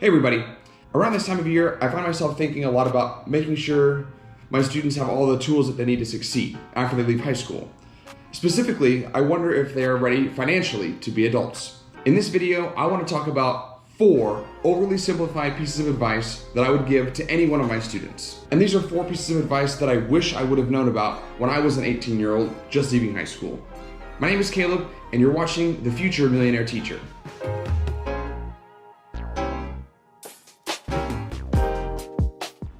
Hey everybody, around this time of year, I find myself thinking a lot about making sure my students have all the tools that they need to succeed after they leave high school. Specifically, I wonder if they are ready financially to be adults. In this video, I want to talk about 4 overly simplified pieces of advice that I would give to any one of my students. And these are 4 pieces of advice that I wish I would have known about when I was an 18-year-old just leaving high school. My name is Caleb, and you're watching The Future Millionaire Teacher.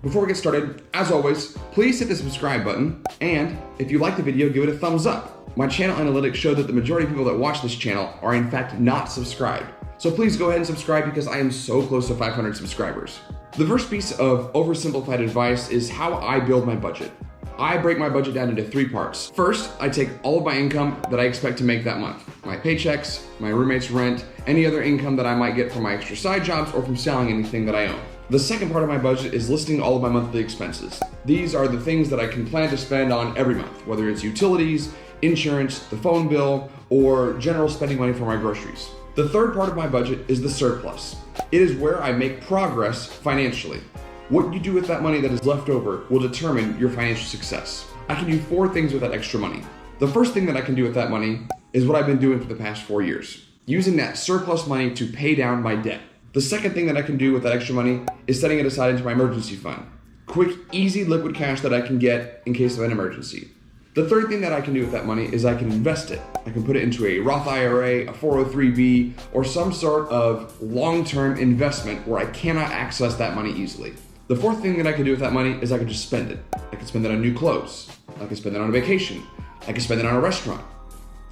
Before we get started, as always, please hit the subscribe button, and if you like the video, give it a thumbs up. My channel analytics show that the majority of people that watch this channel are in fact not subscribed. So please go ahead and subscribe because I am so close to 500 subscribers. The first piece of oversimplified advice is how I build my budget. I break my budget down into 3 parts. First, I take all of my income that I expect to make that month. My paychecks, my roommate's rent, any other income that I might get from my extra side jobs or from selling anything that I own. The second part of my budget is listing all of my monthly expenses. These are the things that I can plan to spend on every month, whether it's utilities, insurance, the phone bill, or general spending money for my groceries. The third part of my budget is the surplus. It is where I make progress financially. What you do with that money that is left over will determine your financial success. I can do 4 things with that extra money. The first thing that I can do with that money is what I've been doing for the past 4 years, using that surplus money to pay down my debt. The second thing that I can do with that extra money is setting it aside into my emergency fund. Quick, easy liquid cash that I can get in case of an emergency. The third thing that I can do with that money is I can invest it. I can put it into a Roth IRA, a 403b, or some sort of long-term investment where I cannot access that money easily. The fourth thing that I can do with that money is I can just spend it. I can spend it on new clothes. I can spend it on a vacation. I can spend it on a restaurant.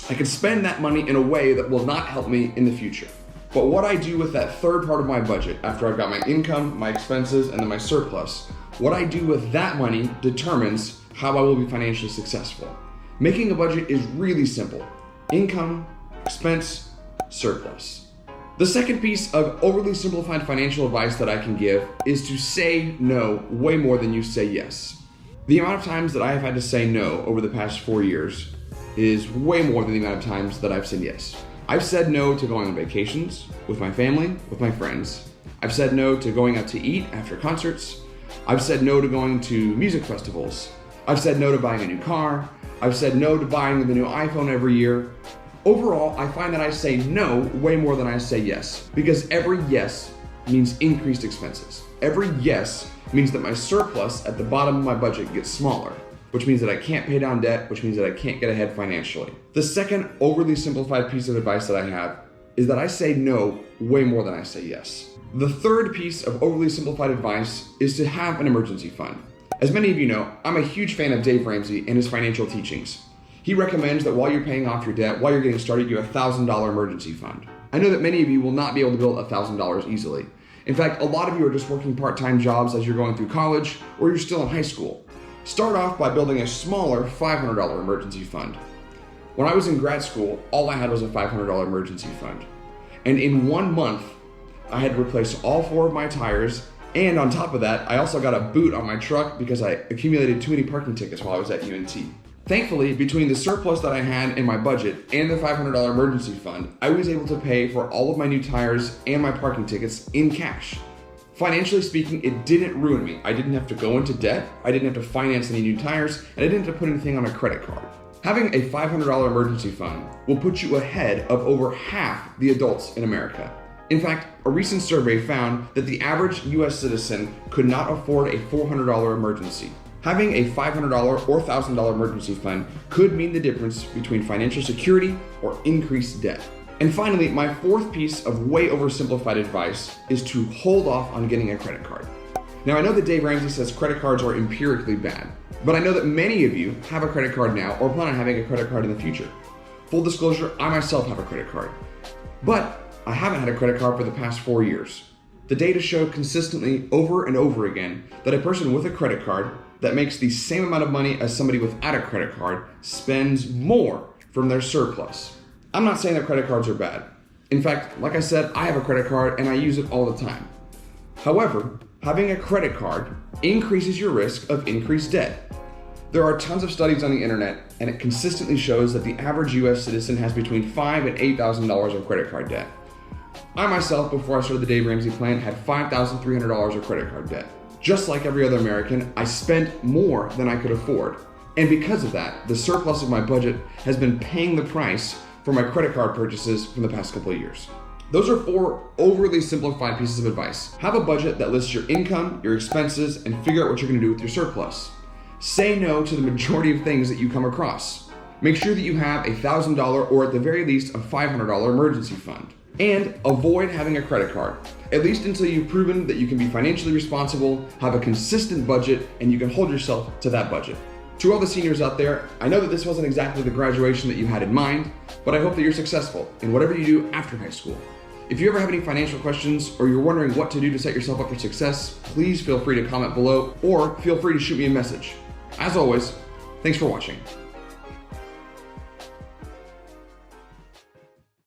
I can spend that money in a way that will not help me in the future. But what I do with that third part of my budget, after I've got my income, my expenses, and then my surplus, what I do with that money determines how I will be financially successful. Making a budget is really simple. Income, expense, surplus. The second piece of overly simplified financial advice that I can give is to say no way more than you say yes. The amount of times that I have had to say no over the past 4 years is way more than the amount of times that I've said yes. I've said no to going on vacations with my family, with my friends. I've said no to going out to eat after concerts. I've said no to going to music festivals. I've said no to buying a new car. I've said no to buying the new iPhone every year. Overall, I find that I say no way more than I say yes, because every yes means increased expenses. Every yes means that my surplus at the bottom of my budget gets smaller, which means that I can't pay down debt, which means that I can't get ahead financially. The second overly simplified piece of advice that I have is that I say no way more than I say yes. The third piece of overly simplified advice is to have an emergency fund. As many of you know, I'm a huge fan of Dave Ramsey and his financial teachings. He recommends that while you're paying off your debt, while you're getting started, you have a $1,000 emergency fund. I know that many of you will not be able to build $1,000 easily. In fact, a lot of you are just working part-time jobs as you're going through college, or you're still in high school. Start off by building a smaller $500 emergency fund. When I was in grad school, all I had was a $500 emergency fund. And in 1 month, I had to replace all 4 of my tires, and on top of that, I also got a boot on my truck because I accumulated too many parking tickets while I was at UNT. Thankfully, between the surplus that I had in my budget and the $500 emergency fund, I was able to pay for all of my new tires and my parking tickets in cash. Financially speaking, it didn't ruin me. I didn't have to go into debt, I didn't have to finance any new tires, and I didn't have to put anything on a credit card. Having a $500 emergency fund will put you ahead of over half the adults in America. In fact, a recent survey found that the average US citizen could not afford a $400 emergency. Having a $500 or $1,000 emergency fund could mean the difference between financial security or increased debt. And finally, my fourth piece of way oversimplified advice is to hold off on getting a credit card. Now, I know that Dave Ramsey says credit cards are empirically bad, but I know that many of you have a credit card now or plan on having a credit card in the future. Full disclosure, I myself have a credit card, but I haven't had a credit card for the past 4 years. The data show consistently over and over again that a person with a credit card that makes the same amount of money as somebody without a credit card spends more from their surplus. I'm not saying that credit cards are bad. In fact, like I said, I have a credit card and I use it all the time. However, having a credit card increases your risk of increased debt. There are tons of studies on the internet, and it consistently shows that the average US citizen has between $5,000 and $8,000 of credit card debt. I myself, before I started the Dave Ramsey plan, had $5,300 of credit card debt. Just like every other American, I spent more than I could afford. And because of that, the surplus of my budget has been paying the price for my credit card purchases from the past couple of years. Those are 4 overly simplified pieces of advice. Have a budget that lists your income, your expenses, and figure out what you're gonna do with your surplus. Say no to the majority of things that you come across. Make sure that you have a $1,000 or at the very least a $500 emergency fund. And avoid having a credit card, at least until you've proven that you can be financially responsible, have a consistent budget, and you can hold yourself to that budget. To all the seniors out there, I know that this wasn't exactly the graduation that you had in mind, but I hope that you're successful in whatever you do after high school. If you ever have any financial questions or you're wondering what to do to set yourself up for success, please feel free to comment below or feel free to shoot me a message. As always, thanks for watching.